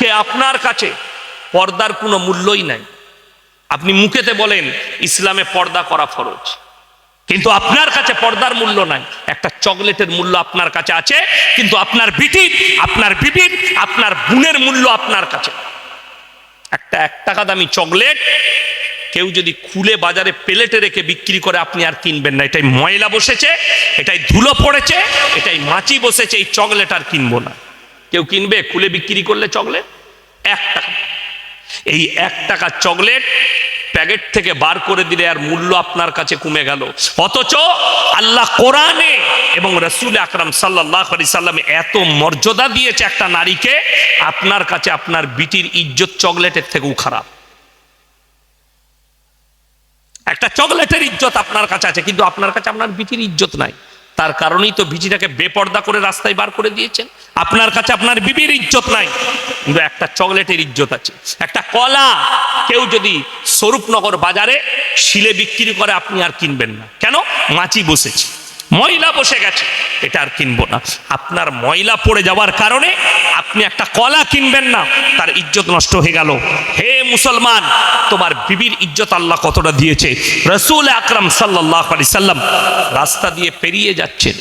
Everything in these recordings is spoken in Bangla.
আজকে আপনার কাছে পর্দার কোনো মূল্যই নাই। আপনি মুখেতে বলেন ইসলামে পর্দা করা ফরজ, কিন্তু আপনার কাছে পর্দার মূল্য নাই। একটা চকলেটের মূল্য আপনার কাছে আছে, কিন্তু আপনার বিটির, আপনার বিবির, আপনার বোনের মূল্য আপনার কাছে। একটা 1 টাকা দামি চকলেট কেউ যদি খুলে বাজারে প্লেটে রেখে বিক্রি করে, আপনি আর কিনবেন না। এটাই ময়লা বসেছে, এটাই ধুলো পড়েছে, এটাই মাছি বসেছে, এই চকলেট আর কিনবো না। কেউ কিনবে খুলে বিক্রি করলে চকলেট? 1 টাকা। এই 1 টাকা চকলেট প্যাকেট থেকে বার করে দিলে আর মূল্য আপনার কাছে কমে গেল। অথচ আল্লাহ কোরআনে এবং রাসূল আকরাম সাল্লাল্লাহু আলাইহি সাল্লাম এত মর্যাদা দিয়েছে একটা নারীকে, আপনার কাছে আপনার বিটির ইজ্জত চকলেটের থেকেও খারাপ। একটা চকলেটের ইজ্জত আপনার কাছে আছে, কিন্তু আপনার কাছে আপনার বিটির ইজ্জত নাই। তার কারণেই তো বিটিটাকে বেপর্দা করে রাস্তায় বার করে দিয়েছেন। আপনার কাছে আপনার বিবির ইজ্জত নাই, কিন্তু একটা চকলেটের ইজ্জত আছে। একটা কলা কেউ যদি স্বরূপনগর বাজারে শিলে বিক্রি করে, আপনি আর কিনবেন না। কেন? মাছি বসেছে, ময়লা বসে গেছে, এটা আর কিনবো না। আপনার ময়লা পড়ে যাওয়ার কারণে আপনি একটা কলা কিনবেন না, তার ইজ্জত নষ্ট হয়ে গেল। হে মুসলমান, তোমার বিবির ইজ্জত আল্লাহ কতটা দিয়েছে। রাসূল আকরাম সাল্লাল্লাহু আলাইহি সাল্লাম রাস্তা দিয়ে পেরিয়ে যাচ্ছেন,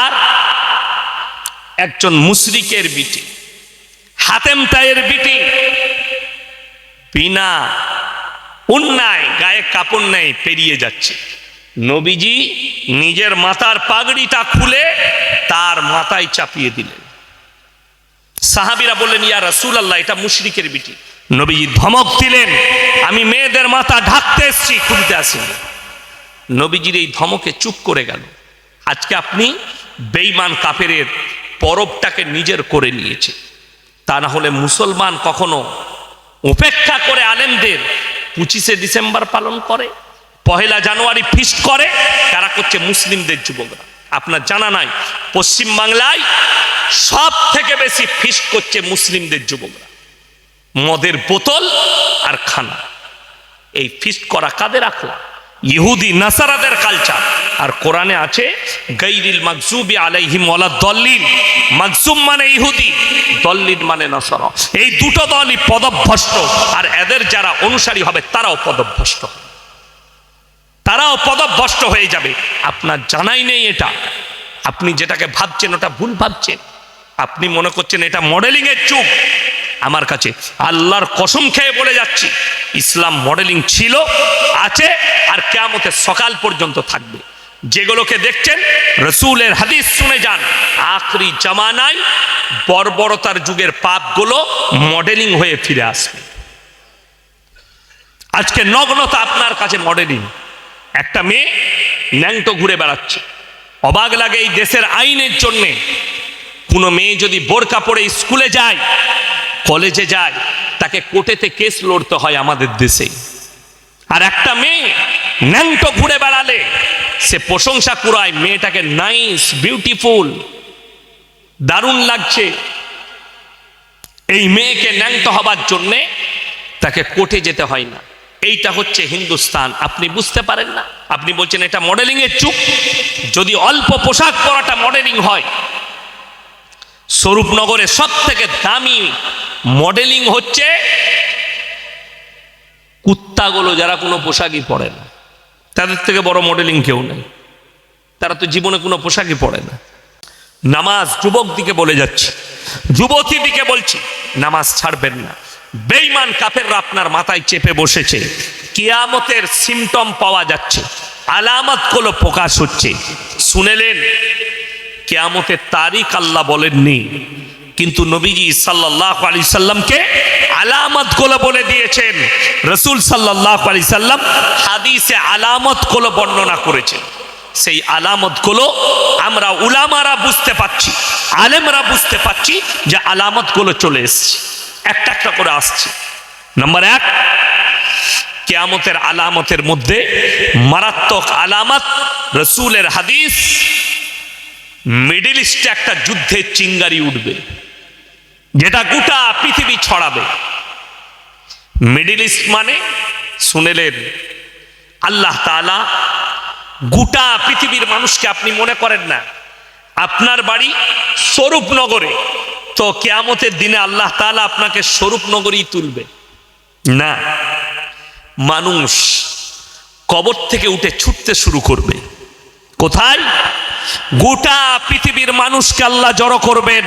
আর একজন মুশরিকের বিটি, হাতেম তায়ের বিটি, বিনা উন্নায় গায়ে কাপড় নেই পেরিয়ে যাচ্ছে। নবীজি নিজের মাথার পাগড়িটা খুলে তার মাথায় চাপিয়ে দিলেন। সাহাবীরা বললেন, ইয়া রাসূলুল্লাহ, এটা মুশরিকের বিটি। নবীজি ধমক দিলেন, আমি মেয়েদের মাথা ঢাকতে এসেছি, খুলতে আসিনি। নবীজির এই ধমকে চুপ করে গেল। আজকে আপনি বেঈমান কাফেরের পরবটাকে নিজের করে নিয়েছে। তা না হলে মুসলমান কখনো উপেক্ষা করে আলেমদের 25শে ডিসেম্বর পালন করে, 1 জানুয়ারি ফিস্ট করে? কারা করছে? মুসলিমদের যুবকরা। আপনার জানা নাই, পশ্চিম বাংলায় সব থেকে বেশি ফিস্ট করছে মুসলিমদের যুবকরা। মদের বোতল আর খানা, এই ফিস্ট করা কাদের আখলা? ইহুদি নাসারাদের কালচার। আর কোরআনে আছে গায়রিল মাগজুবি আলাইহিম ওয়ালাদ দাল্লিন। মাগজুম মানে ইহুদি, দল্লিন মানে নাসারা। এই দুটো দলই পদভ্রষ্ট, আর এদের যারা অনুসারী হবে তারাও পদভ্রষ্ট, তারাও পদভ্রষ্ট হয়ে যাবে। আপনার জানাই নেই এটা। আপনি যেটাকে ভাবছেন ওটা ভুল ভাবছেন। আপনি মনে করছেন এটা মডেলিং এর যুগ। আমার কাছে আল্লাহর কসম খেয়ে বলে যাচ্ছি, ইসলাম মডেলিং ছিল, আছে, আর কিয়ামতের সকাল পর্যন্ত থাকবে। যেগুলোকে দেখছেন রাসূলের হাদিস শুনে যান, আখরি জামানায় বর্বরতার যুগের পাপগুলো মডেলিং হয়ে ফিরে আসবে। আজকে নগ্নতা আপনার কাছে মডেলিং। একটা মেয়ে ন্যাংটো ঘুরে বেড়াচ্ছে, অবাক লাগে এই দেশের আইনের জন্যে। কোনো মেয়ে যদি বোরকা পরে স্কুলে যায়, কলেজে যায়, তাকে কোর্টেতে কেস লড়তে হয় আমাদের দেশে। আর একটা মেয়ে ন্যাংটো ঘুরে বেড়ালে সে প্রশংসা কুড়ায়, মেয়েটাকে নাইস, বিউটিফুল, দারুণ লাগছে। এই মেয়েকে ন্যাংটো হবার জন্যে তাকে কোর্টে যেতে হয় না। এইটা হচ্ছে হিন্দুস্তান। আপনি বুঝতে পারেন না, আপনি বলছেন এটা মডেলিং এর যুগ। যদি অল্প পোশাক পরাটা মডেলিং হয়, স্বরূপনগরে সব থেকে দামি মডেলিং হচ্ছে কুত্তাগুলো, যারা কোনো পোশাকই পরে না। তাদের থেকে বড় মডেলিং কেউ নেই। তারা তো জীবনে কোনো পোশাকই পরে না। নামাজ যুবক দিকে বলে যাচ্ছি, যুবতী দিকে বলছি, নামাজ ছাড়বেন না। বেঈমান কাফেররা আপনার মাথায় চেপে বসেছে। কিয়ামতের সিমটম পাওয়া যাচ্ছে, আলামতগুলো প্রকাশ হচ্ছে। শুনেলেন, কিয়ামতের তারিখ আল্লাহ বলেননি, কিন্তু নবীজি সাল্লাল্লাহু আলাইহি সাল্লামকে আলামতগুলো বলে দিয়েছেন। রাসূল সাল্লাল্লাহু আলাইহি সাল্লাম হাদিসে আলামতগুলো বর্ণনা করেছেন। সেই আলামতগুলো আমরা উলামারা বুঝতে পারছি, আলেমরা বুঝতে পারছি যে আলামতগুলো চলে এসছে, একটা একটা করে আসছে। নাম্বার 1, কিয়ামতের আলামতের মধ্যে মারাত্মক আলামত, রাসূলের হাদিস, মিডল ইস্টে একটা যুদ্ধের চিঙ্গারি উঠবে, যেটা গোটা পৃথিবী ছড়াবে। মিডল ইস্ট মানে শুনেলেন, আল্লাহ তাআলা গোটা পৃথিবীর মানুষকে, আপনি মনে করেন না আপনার বাড়ি স্বরূপনগরে তো কিয়ামতের দিনে আল্লাহ তাআলা আপনাকে স্বরূপ নগরী তুলবে না, মানুষ কবর থেকে উঠে ছুটতে শুরু করবে। কোথায়? গোটা পৃথিবীর মানুষকে আল্লাহ জড়ো করবেন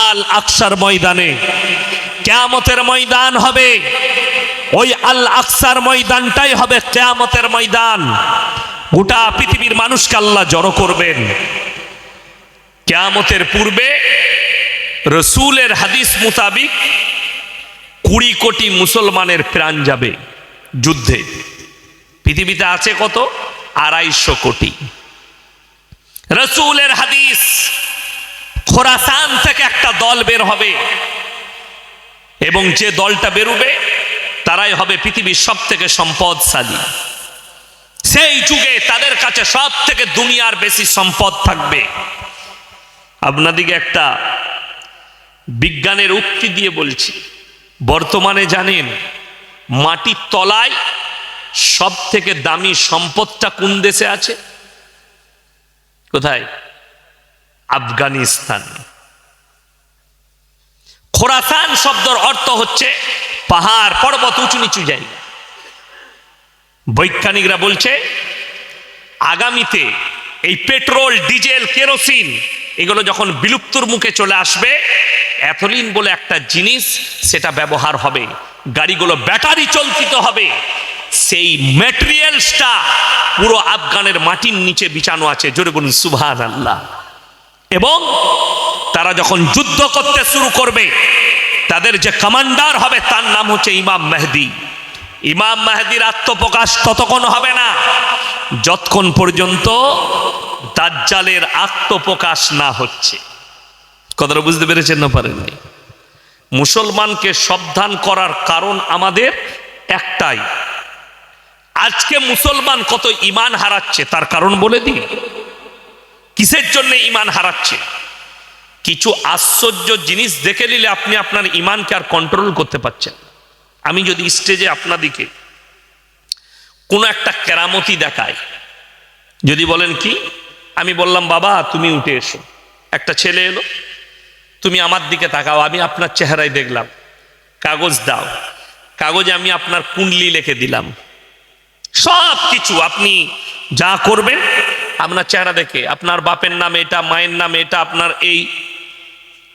আল আকসার ময়দানে। কিয়ামতের ময়দান হবে, ওই আল আকসার ময়দানটাই হবে কিয়ামতের ময়দান। গোটা পৃথিবীর মানুষকে আল্লাহ জড়ো করবেন। কিয়ামতের পূর্বে রসূলের হাদিস মোতাবিক 20 কোটি মুসলমানের প্রাণ যাবে যুদ্ধে। পৃথিবীতে আছে কত? 250 কোটি। রসূলের হাদিস, খোরাসান থেকে একটা দল বের হবে এবং যে দলটা বেরোবে তারাই হবে পৃথিবীর সব থেকে সম্পদশালী। সেই যুগে তাদের কাছে সব থেকে দুনিয়ার বেশি সম্পদ থাকবে। আপনাদিকে একটা বিজ্ঞানের উক্তি দিয়ে বলছি, বর্তমানে জানেন মাটির তলায় সব থেকে দামি সম্পদটা কোন দেশে আছে? কোথায়? আফগানিস্তান। খোরাসান শব্দের অর্থ হচ্ছে পাহাড়, পর্বত, উঁচু নিচু জায়গা। বৈজ্ঞানিকরা বলছে আগামীতে এই পেট্রোল, ডিজেল, কেরোসিন এগুলো যখন বিলুপ্তর মুখে চলে আসবে, অ্যাথলিন বলে একটা জিনিস সেটা ব্যবহার হবে। গাড়িগুলো ব্যাটারি চালিত হবে। সেই ম্যাটেরিয়ালসটা পুরো আফগানের মাটির নিচে বিছানো আছে। জোরে বলুন সুবহানাল্লাহ। এবং তারা যখন যুদ্ধ করতে শুরু করবে, তাদের যে কমান্ডার হবে তার নাম হচ্ছে ইমাম মেহেদী। ইমাম মেহেদীর আত্মপ্রকাশ ততক্ষণ হবে না যতক্ষণ পর্যন্ত দাজ্জালের আত্মপ্রকাশ না হচ্ছে। কথাটা বুঝতে পেরেছেন না পারেননি? মুসলমানকে সাবধান করার কারণ আমাদের একটাই। আজকে মুসলমান কত ঈমান হারাচ্ছে তার কারণ বলে দিই। কিসের জন্য ঈমান হারাচ্ছে? কিছু আশ্চর্য জিনিস দেখে নিলে আপনি আপনার ঈমানকে আর কন্ট্রোল করতে পারছেন। আমি যদি স্টেজে আপনাদিকে কোনো একটা কেরামতি দেখাই, যদি বলেন কি, আমি বললাম বাবা তুমি উঠে এসো, একটা ছেলে এলো, তুমি আমার দিকে তাকাও, আমি আপনার চেহারায় দেখলাম, কাগজ দাও, কাগজে আমি আপনার কুণ্ডলি লিখে দিলাম, সব কিছু আপনি যা করবেন আপনার চেহারা দেখে, আপনার বাপের নাম এটা, মায়ের নাম এটা, আপনার এই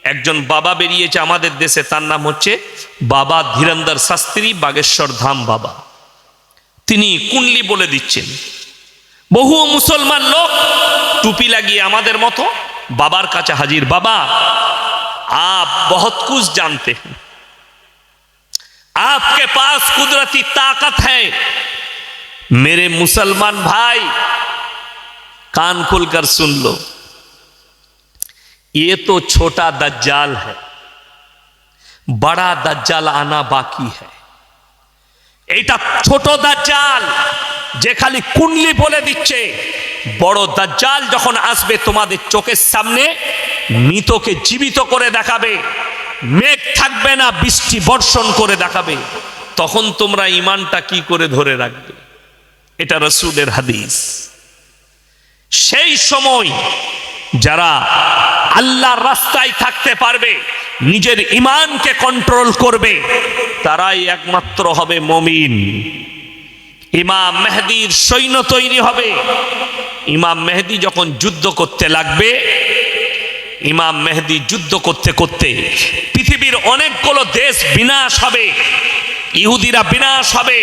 একজন বাবা বেরিয়েছে আমাদের দেশে, তার নাম হচ্ছে বাবা ধীরেন্দ্র শাস্ত্রী, বাগেশ্বর ধাম বাবা। তিনি কুণ্ডলি বলে দিচ্ছেন। বহু মুসলমান লোক টুপি লাগিয়ে আমাদের মতো বাবার কাছে হাজির। বাবা आप बहुत कुछ जानते हैं, आपके पास कुदरती ताकत है। मेरे मुसलमान भाई कान खोलकर सुन लो, ये तो छोटा दज्जाल है, बड़ा दज्जाल आना बाकी है। এটা ছোট দাজ্জাল যে খালি কুণ্ডলি বলে দিচ্ছে। বড় দাজ্জাল যখন আসবে তোমাদের চোখের সামনে মৃতকে জীবিত করে দেখাবে, মেঘ থাকবে না, বৃষ্টি বর্ষণ করে দেখাবে, তখন তোমরা ঈমানটা কি করে ধরে রাখবে? এটা রাসূলের হাদিস। সেই সময় যারা আল্লাহর রাস্তায় থাকতে পারবে, নিজের ঈমানকে কন্ট্রোল করবে, তারাই একমাত্র হবে মুমিন। ইমাম মেহেদীর সৈন্য তৈরি হবে। ইমাম মেহেদী যখন যুদ্ধ করতে লাগবে, ইমাম মেহেদী যুদ্ধ করতে করতে পৃথিবীর অনেকগুলো দেশ বিনাশ হবে, ইহুদিরা বিনাশ হবে,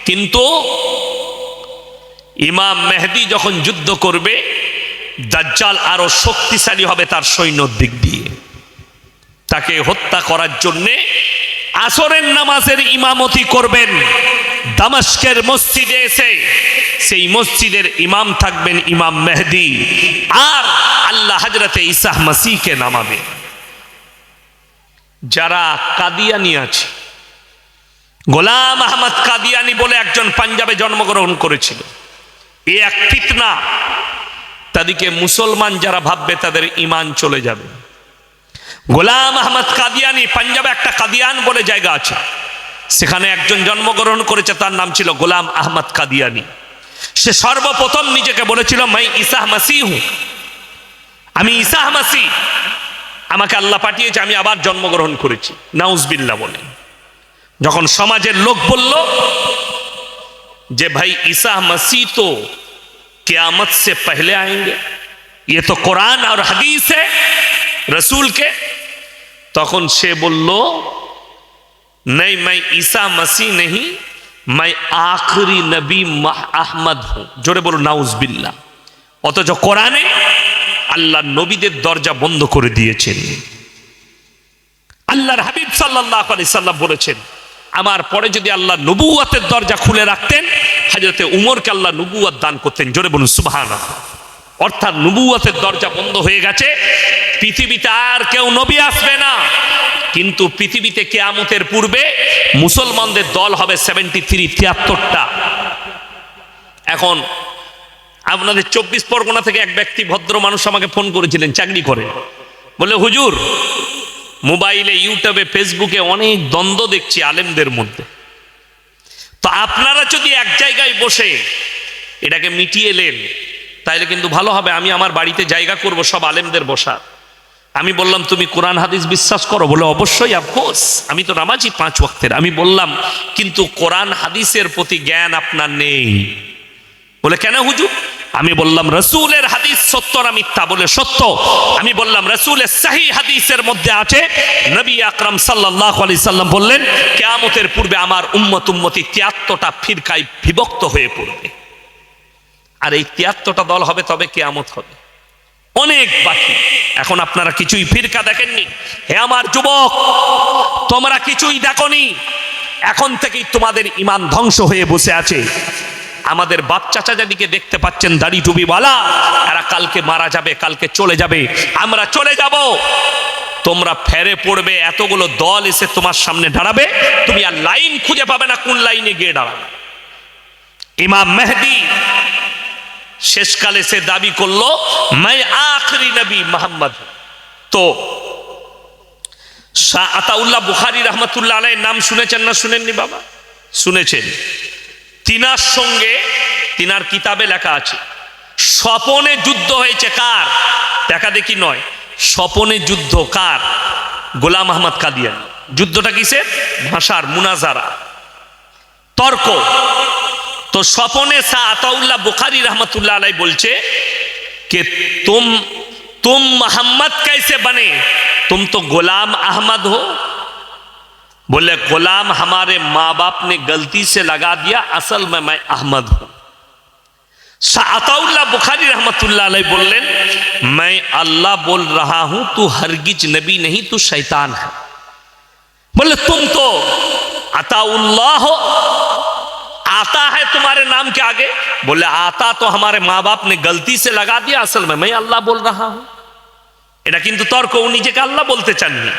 কিন্তু ইমাম মেহেদী যখন যুদ্ধ করবে, দাজ্জাল আরো শক্তিশালী হবে তার সৈন্যর দিক দিয়ে। তাকে হত্যা করার জন্যে আসরের নামাজের ইমামতি করবেন দামেস্কের মসজিদে এসে। সেই মসজিদের ইমাম থাকবেন ইমাম মেহেদী, আর আল্লাহ হযরতে ঈসা মসিহকে নামাবে। যারা কাদিয়ানি আছে, গোলাম আহমদ কাদিয়ানি বলে একজন পাঞ্জাবে জন্মগ্রহণ করেছিল, এ এক ফিতনা। তাদেরকে মুসলমান যারা ভাববে তাদের ঈমান চলে যাবে। গোলাম আহমদ কাদিয়ানি, পাঞ্জাবে একটা কাদিয়ান বলে জায়গা আছে, সেখানে একজন জন্মগ্রহণ করেছে, তার নাম ছিল গোলাম আহমদ কাদিয়ানি। সে সর্বপ্রথম নিজেকে বলেছিল, मैं ঈসা মসিহ হুঁ, আমি ঈসা মসিহ। আমাকে আল্লাহ পাঠিয়েছে, আমি আবার জন্মগ্রহণ করেছি। নাউজবিল্লাহ বলেন। যখন সমাজের লোক বলল যে ভাই ঈসা मसीह तो क़यामत से पहले आएंगे, ये तो कुरान और हदीस है रसूल के, তখন সে বলল नहीं मैं ईसा मसीह नहीं, मैं आखिरी नबी अहमद हूं। জোরে বলো নাউজবিল্লাহ। অথচ কোরআনে আল্লাহ নবীদের দরজা বন্ধ করে দিয়েছেন। আল্লাহর হাবিব সাল্লাল্লাহু আলাইহি সাল্লাম বলেছেন, আমার পরে যদি আল্লাহ নবুয়তের দরজা খুলে রাখতেন, হযরতে উমরকে আল্লাহ নবুয়ত দান করতেন। জোরে বলুন সুবহানাল্লাহ। অর্থাৎ নবুয়তের দরজা বন্ধ হয়ে গেছে, পৃথিবীতে আর কেউ নবী আসবে না। কিন্তু পৃথিবীতে কিয়ামতের পূর্বে মুসলমানদের দল হবে 73-73টা। এখন আপনাদের 24 পরগনা থেকে এক ব্যক্তি, ভদ্র মানুষ আমাকে ফোন করেছিলেন, চাকরি করে, বলে হুজুর মোবাইলে, ইউটিউবে, ফেসবুকে অনেক দ্বন্দ্ব দেখছি আলেমদের মধ্যে, তো আপনারা যদি এক জায়গায় বসে এটাকে মিটিয়ে নেন তাহলে কিন্তু ভালো হবে। আমি আমার বাড়িতে জায়গা করব সব আলেমদের বসার। আমি বললাম তুমি কোরআন হাদিস বিশ্বাস করো? বলে অবশ্যই, অফকোর্স, আমি তো নামাজি 5 ওয়াক্তের। আমি বললাম কিন্তু কোরআন হাদিসের প্রতি জ্ঞান আপনার নেই। বলে কেন হুজুর? আমি বললাম রাসূলের হাদিস সত্য না মিথ্যা? বলে সত্য। আমি বললাম রাসূলের সহিহ হাদিসের মধ্যে আছে, নবী আকরাম সাল্লাল্লাহু আলাইহি সাল্লাম বললেন কিয়ামতের পূর্বে আমার উম্মতি 73টা ফিরকায় বিভক্ত হয়ে পড়বে, আর এই 73টা দল হবে, তবে কিয়ামত হবে। অনেক বাকি। এখন আপনারা কিছুই ফিরকা দেখেননি। হে আমার যুবক, তোমরা কিছুই দেখোনি, এখন থেকেই তোমাদের ঈমান ধ্বংস হয়ে বসে আছে। আমাদের বাপ চাচা যাদিকে দেখতে পাচ্ছেন দাড়ি টুপিওয়ালা, এরা কালকে মারা যাবে, কালকে চলে যাবে, আমরা চলে যাব। তোমরা ফেরে পড়বে, এতগুলো দল এসে তোমার সামনে দাঁড়াবে, তুমি আর লাইন খুঁজে পাবে না কোন লাইনে গিয়ে দাঁড়াবে। ইমাম মেহদি শেষকালে সে দাবি করলো मैं आखिरी नबी मोहम्मद। তো শাহ আতাউল্লাহ বুখারী রহমাতুল্লাহ আলাইহির নাম শুনেছেন না শুনেননি বাবা? শুনেছেন। তিনার সঙ্গে, তিনার কিতাবে লেখা আছে স্বপনে যুদ্ধ হয়েছে। কার? দেখা দেখি নয়, স্বপনে যুদ্ধ। কার? গোলাম আহমদ কাদিয়ানী। যুদ্ধটা কিসের? ভাষার, মুনাজারা, তর্ক। तो स्वपने शाह अताउल्लाह बुखारी रहमतुल्लाह अलैह बोलचे कि तुम मोहम्मद कैसे बने, तुम तो गुलाम अहमद हो। बोले गुलाम हमारे माँ बाप ने गलती से लगा दिया, असल में मैं अहमद हूं। शाह अताउल्लाह बुखारी रहमतुल्लाह अलैह बोलें मैं अल्लाह बोल रहा हूं, तू हरगिज नबी नहीं, तू शैतान है। बोले तुम तो अताउल्लाह हो, आता है तुम्हारे नाम के आगे। बोले आता तो हमारे माँ बाप ने गलती से लगा दिया, असल में मैं अल्लाह बोल रहा हूं। এটা কিন্তু তর্ক। ও নিজেকে আল্লাহ বলতে চাননি,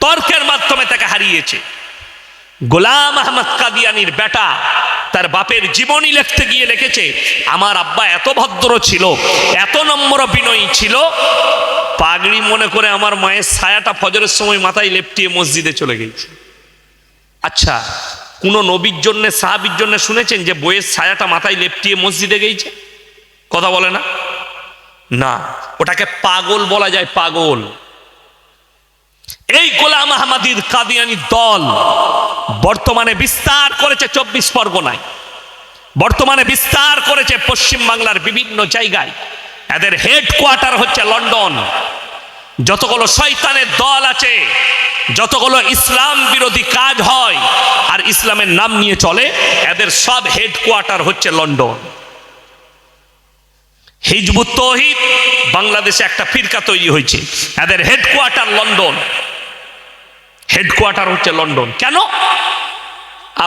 তর্কের মাধ্যমে তাকে হারিয়েছে। গোলাম আহমদ কাদিয়ানীর বেটা তার বাপের জীবনী লিখতে গিয়ে লিখেছে আমার আব্বা এত ভদ্র ছিল, এত নম্র বিনয়ী ছিল, পাগড়ি মনে করে আমার মায়ের ছায়াটা ফজরের সময় মাথায় লেপটিয়ে মসজিদে চলে গেছে। আচ্ছা, কোন নবীর জন্য, সাহাবীর জন্য শুনেছেন যে বইয়ের ছায়াটা মাথায় লেপটিয়ে মসজিদে গেছে? কথা বলে না? না, ওটাকে পাগল বলা যায়, পাগল। এই গোলাম আহমদীর কাদিয়ানী দল বর্তমানে বিস্তার করেছে 24 পরগনায়, বর্তমানে বিস্তার করেছে পশ্চিম বাংলার বিভিন্ন জায়গায়। এদের হেডকোয়ার্টার হচ্ছে লন্ডন। যতগুলো শয়তানের দল আছে, যতগুলো ইসলাম বিরোধী কাজ হয় আর ইসলামের নাম নিয়ে চলে, এদের সব হেডকোয়ার্টার হচ্ছে লন্ডন। হিজবুত তৌহিদ বাংলাদেশে একটা ফিরকা তৈরি হয়েছে, এদের হেডকোয়ার্টার লন্ডন। হেডকোয়ার্টার হচ্ছে লন্ডন। কেন?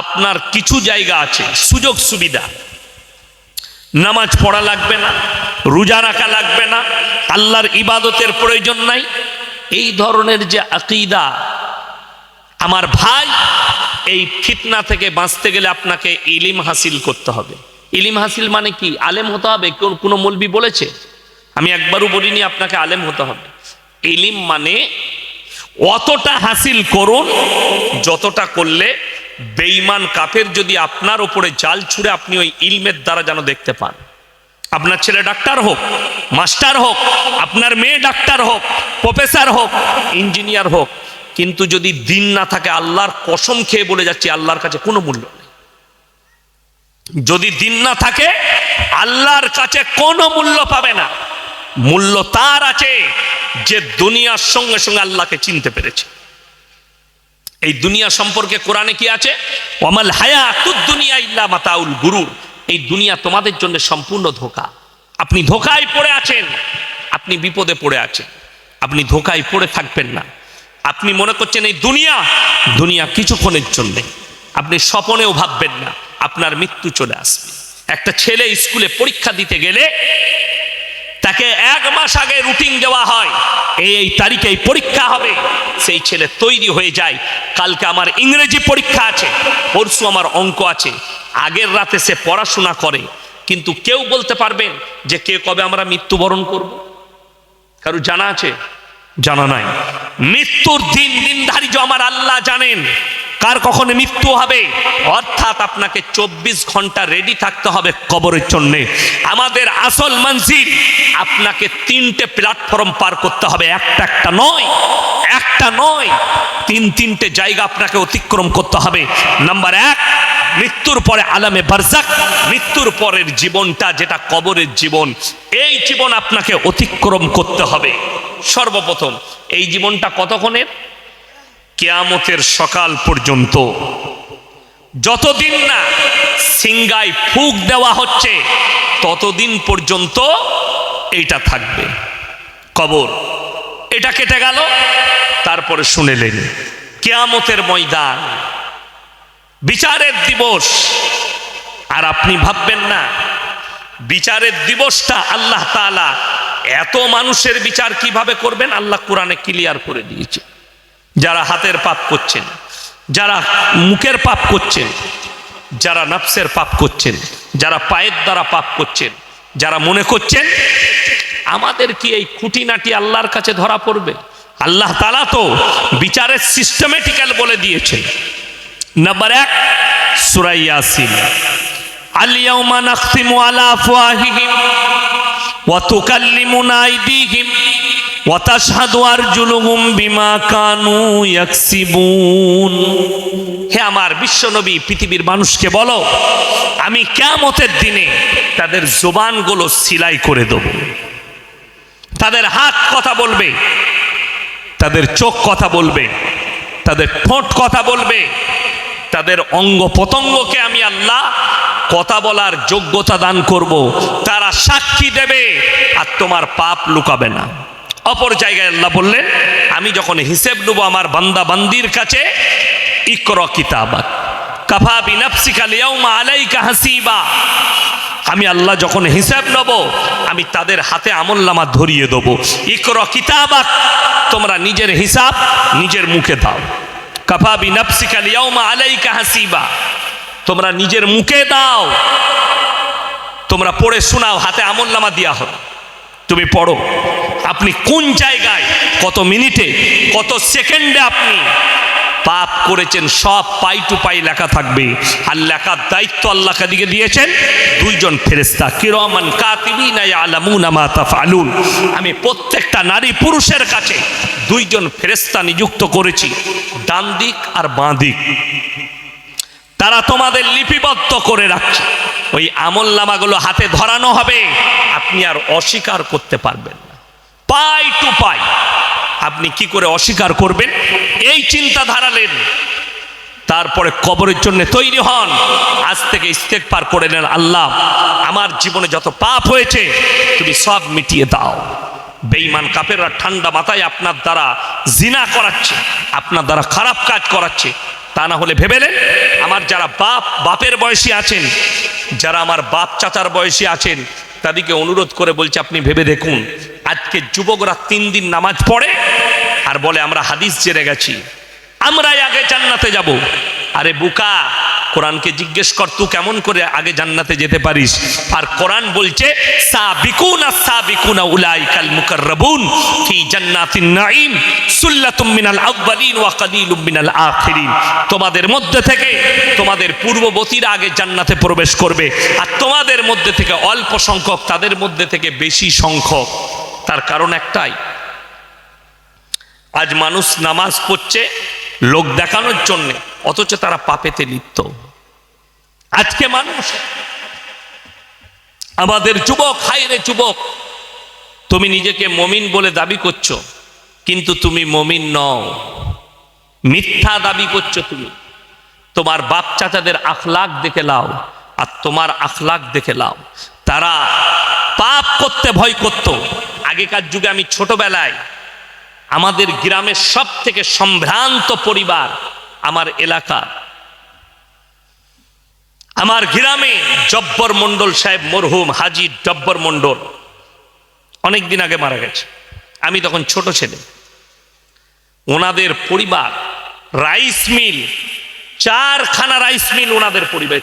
আপনার কিছু জায়গা আছে, সুযোগ সুবিধা, নামাজ পড়া লাগবে না, রোজা রাখা লাগবে না, আল্লাহর ইবাদতের প্রয়োজন নাই, এই ধরনের যে আকীদা, আমার ভাই, এই ফিতনা থেকে বাঁচতে গেলে আপনাকে ইলম হাসিল করতে হবে। ইলম হাসিল মানে কি? আলেম হতে হবে। কোনো মৌলবি বলেছে? আমি একবারও বলিনি আপনাকে আলেম হতে হবে। ইলম মানে অতটা হাসিল করুন যতটা করলে বেঈমান কাফের যদি আপনার উপরে জাল ছুড়ে আপনি ওই ইলমের দ্বারা যেন দেখতে পান। আপনার ছেলে ডাক্তার হোক, মাস্টার হোক, আপনার মেয়ে ডাক্তার হোক, প্রফেসর হোক, ইঞ্জিনিয়ার হোক, কিন্তু যদি দিন না থাকে, আল্লাহর কসম খেয়ে বলে যাচ্ছি, আল্লাহর কাছে কোনো মূল্য নেই। যদি দিন না থাকে, আল্লাহর কাছে কোনো মূল্য পাবে না। মূল্য তার আছে যে দুনিয়ার সঙ্গে সঙ্গে আল্লাহকে চিনতে পেরেছে। এই দুনিয়া সম্পর্কে কোরআনে কি আছে? ওয়ামাল হায়াতুদ দুনিয়া ইল্লা মাতাউল গুরুর। এই দুনিয়া তোমাদের জন্য সম্পূর্ণ ধোঁকা। আপনি ধোঁকায় পড়ে আছেন, আপনি বিপদে পড়ে আছেন, আপনি ধোঁকায় পড়ে থাকবেন না। আপনি মনে করছেন এই দুনিয়া কিছুক্ষণের জন্য, আপনি স্বপ্নেও ভাববেন না আপনার মৃত্যু চলে আসবে। একটা ছেলে স্কুলে পরীক্ষা দিতে গেলে তাকে 1 মাস আগে রুটিন দেওয়া হয়, এই তারিখে এই পরীক্ষা হবে। সেই ছেলে তৈরি হয়ে যায়, কালকে আমার ইংরেজি পরীক্ষা আছে, পরশু আমার অঙ্ক আছে। আগের রাতে সে পড়াশোনা করে, কিন্তু কেউ বলতে পারবেন যে কে কবে আমরা মৃত্যুবরণ করব? কারো জানা আছে? জানা নাই। মৃত্যুর দিন ধার্য আমার আল্লাহ জানেন কার কখন মৃত্যু হবে। অর্থাৎ আপনাকে 24 ঘন্টা রেডি থাকতে হবে কবরের জন্য। আমাদের আসল মঞ্জিল, আপনাকে 3টে প্ল্যাটফর্ম পার করতে হবে, একটা নয়, 3টে জায়গা আপনাকে অতিক্রম করতে হবে। নাম্বার 1, মৃত্যুর পরে আলামে বারজাক, মৃত্যুর পরের জীবনটা যেটা কবরের জীবন, এই জীবন আপনাকে অতিক্রম করতে হবে। সর্বপ্রথম এই জীবনটা কতক্ষণের? কিয়ামতের সকাল পর্যন্ত। যতদিন না সিংগায় ফুঁক দেওয়া হচ্ছে ততদিন পর্যন্ত এইটা থাকবে কবর। এটা কেটে গেল, তারপরে শুনেলেন কিয়ামতের ময়দান, বিচারের দিবস। আর আপনি ভাববেন না বিচারের দিবসটা আল্লাহ তাআলা এত মানুষের বিচার কিভাবে করবেন, আল্লাহ কোরআনে ক্লিয়ার করে দিয়েছে। যারা হাতের পাপ করছেন, যারা মুখের পাপ করছেন, যারা নফসের পাপ করছেন, যারা পায়ের দ্বারা পাপ করছেন, যারা মনে করছেন আমাদের কি এই খুঁটিনাটি আল্লাহর কাছে ধরা পড়বে, আল্লাহ তাআলা তো বিচারের সিস্টেমেটিক্যাল বলে দিয়েছেন। নাম্বার 1, সূরা ইয়াসিন, আল ইয়াউমা নাখতিমু আলা আফওয়াহিহিম ওয়া তুকাল্লিমুনা আইদিহিম ওয়া তাশহাদু আরজুলুহুম বিমা কানু ইয়াকসিবুন। হে আমার বিশ্বনবী, পৃথিবীর মানুষকে বলো, আমি কিয়ামতের দিনে তাদের জবানগুলো সিলাই করে দেব। তাদের হাত কথা বলবে, তাদের চোখ কথা বলবে, তাদের ঠোঁট কথা বলবে, তাদের অঙ্গ প্রত্যঙ্গকে আমি আল্লাহ কথা বলার যোগ্যতা দান করব। তারা সাক্ষী দেবে আর তোমার পাপ লুকাবে না। অপর জায়গায় আল্লাহ বললেন, আমি যখন হিসেব নেব আমার বান্দা বান্দির কাছে, ইকরা কিতাবাক কাফা বিনাফসিকা আল-ইয়াউমা আলাইকা হাসিবা। আমি আল্লাহ যখন হিসাব নেব, আমি তাদের হাতে আমলনামা ধরিয়ে দেব। ইকরা কিতাবাক, তোমরা নিজের হিসাব নিজের মুখে দাও। কাফা বিনাফসিকা আল-ইয়াউমা আলাইকা হাসিবা, তোমরা নিজের মুখে দাও, তোমরা পড়ে শোনাও, হাতে আমলনামা দেওয়া হবে, তুমি পড়ো আপনি কোন জায়গায়, কত মিনিটে, কত সেকেন্ডে আপনি পাপ করেছেন, সব পাই টু পাই লেখা থাকবে। আর লেখার দায়িত্ব আল্লাহ কাদিকে দিয়েছেন 2 জন ফেরেশতা, কিরামান কাতিবিনা ইয়ালামুনা মা তাফআলুন। আমি প্রত্যেকটা নারী পুরুষের কাছে 2 জন ফেরেশতা নিযুক্ত করেছি, ডান দিক আর বাঁ দিক। তারা তোমাদের লিপিবদ্ধ করে রাখছে। ওই আমলনামাগুলো হাতে ধরানো হবে, আপনি আর অস্বীকার করতে পারবেন না, পাই টু পাই। আপনি কি করে অস্বীকার করবেন, এই চিন্তা ধারালেন। তারপরে কবরের জন্য তৈরি হন। আজ থেকে ইস্তেগফার করে নেন, আল্লাহ আমার জীবনে যত পাপ হয়েছে তুমি সব মিটিয়ে দাও। বেঈমান কাফেররা ঠান্ডা মাথায় আপনার দ্বারা জিনা করাচ্ছে, আপনার দ্বারা খারাপ কাজ করাচ্ছে। তা না হলে ভেবেলেন, আমার যারা বাপের বয়সী আছেন, যারা আমার বাপ চাচার বয়সী আছেন, তাদেরকে অনুরোধ করে বলছে, আপনি ভেবে দেখুন, আজকে যুবকরা 3 দিন নামাজ পড়ে আর বলে আমরা হাদিস জেনে গেছি, আমরাই আগে জান্নাতে যাব। আরে বুকা, কোরআনকে জিজ্ঞেস কর তুই কেমন করে আগে জান্নাতে যেতে পারিস। আর কোরআন বলছে সাবিকুনা সাবিকুনা উলাইকাল মুকাররাবুন ফি জান্নাতিন নাঈম সুল্লাতুম মিনাল আউয়ালিন ওয়া কালিলুম মিনাল আখিরিন। তোমাদের মধ্যে থেকে তোমাদের পূর্ববর্তীরা আগে জান্নাতে প্রবেশ করবে, আর তোমাদের মধ্যে থেকে অল্প সংখ্যক তাদের মধ্যে থেকে বেশি সংখ্যক। তার কারণ একটাই, আজ মানুষ নামাজ পড়ছে লোক দেখানোর জন্য, অথচ তারা পাপেতে লিপ্ত। আজকে মানুষ, আমাদের যুবক, হায়রে যুবক, তুমি নিজেকে মমিন বলে দাবি করছো, কিন্তু তুমি মমিন নও, মিথ্যা দাবি করছো তুমি। তোমার বাপ চাচাদের আখলাক দেখে লাও আর তোমার আখলাক দেখে লাও। তারা পাপ করতে ভয় করত। আগেকার যুগে আমি ছোটবেলায় আমাদের গ্রামের সব থেকে সম্ভ্রান্ত পরিবার আমার এলাকা, আমার গ্রামে জব্বর মন্ডল সাহেব, মরহুম হাজী জব্বর মন্ডল, অনেকদিন আগে মারা গেছে, আমি তখন ছোট ছেলে। ওনাদের পরিবার রাইস মিল, 4খানা রাইস মিল ওনাদের পরিবার,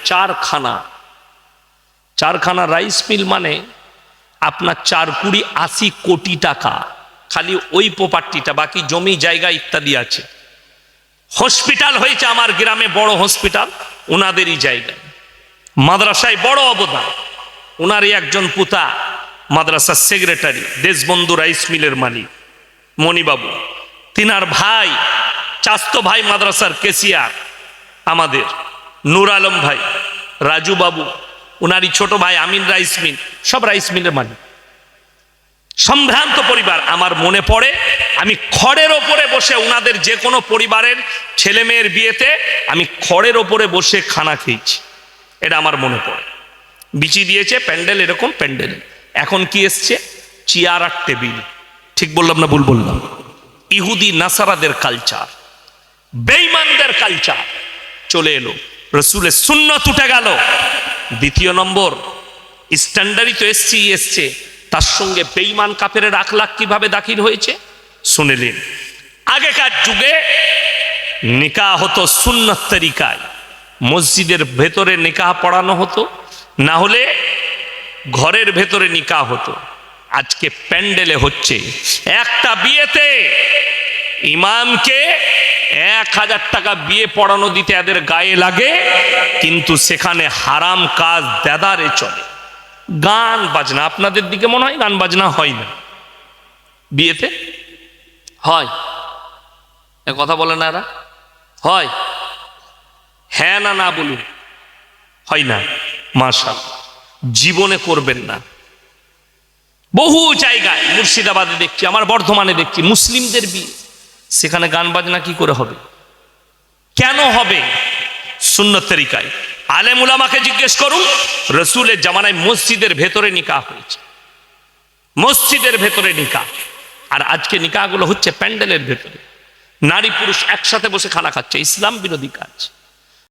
4খানা রাইস মিল, মানে আপনার 4 কোটি টাকা খালি ওই প্রপার্টিটা, বাকি জমি জায়গা ইত্যাদি আছে। হসপিটাল হয়েছে আমার গ্রামে, বড় হসপিটাল ওনাদেরই জায়গায়। মাদ্রাসায় বড় অবদান, ওনারই একজন পুতা মাদ্রাসার সেক্রেটারি, দেশবন্ধু রাইস মিলের মালিক মণিবাবু। তিনার ভাই, চাস্তো ভাই মাদ্রাসার কেসিয়ার আমাদের নূর আলম ভাই, রাজু বাবু, ওনারই ছোট ভাই আমিন রাইস মিল, সব রাইস মিলের মালিক। সম্ভ্রান্ত পরিবার। আমার মনে পড়ে আমি খড়ের ওপরে বসে, ওনাদের যে কোনো পরিবারের ছেলে মেয়ের বিয়েতে আমি খড়ের ওপরে বসে খানা খেয়েছি, এটা আমার মনে পড়ে। বিচি দিয়েছে প্যান্ডেল, এরকম প্যান্ডেল। এখন কি এসছে? চেয়ার আর টেবিল। ঠিক বললাম না ভুল বললাম? ইহুদি নাসারাদের কালচার, বেঈমানদের কালচার চলে এলো, রসুলের সুন্নত উঠে গেল। দ্বিতীয় নম্বর, স্ট্যান্ডার্ডই তো এসছে, তার সঙ্গে বেঈমান কাফেরের আখলাক কিভাবে দাখিল হয়েছে শুনেলেন। আগেকার যুগে নিকাহ হতো সুন্নত তরিকায়, মসজিদের ভেতরে নিকাহ পড়ানো হতো, না হলে ঘরের ভেতরে নিকাহ হতো। আজকে প্যান্ডেলে হচ্ছে। একটা বিয়েতে ইমামকে 1000 টাকা বিয়ে পড়ানো দিতে এদের গায়ে লাগে, কিন্তু সেখানে হারাম কাজ দেদারে চলে। গান বাজনা, আপনাদের দিকে মনে হয় গান বাজনা হয় না? বিয়েতে হয়? এ কথা বলে না এরা? হয়? হ্যাঁ না না বলুন। হয় না? মাশাআল্লাহ, জীবনে করবেন না। বহু জায়গায়, মুর্শিদাবাদে দেখছি, আমার বর্ধমানে দেখছি, মুসলিমদের বিয়ে, সেখানে গান বাজনা কি করে হবে? কেন হবে? সুন্নত তরিকায়। আলেম উলামাকে জিজ্ঞেস করুন, রসুলের জামানায় মসজিদের ভেতরে নিকাহ হয়েছে, মসজিদের ভেতরে নিকাহ। আর আজকে নিকাহগুলো হচ্ছে প্যান্ডেলের ভেতরে, নারী পুরুষ একসাথে বসে খানা খাচ্ছে। ইসলাম বিরোধী কাজ।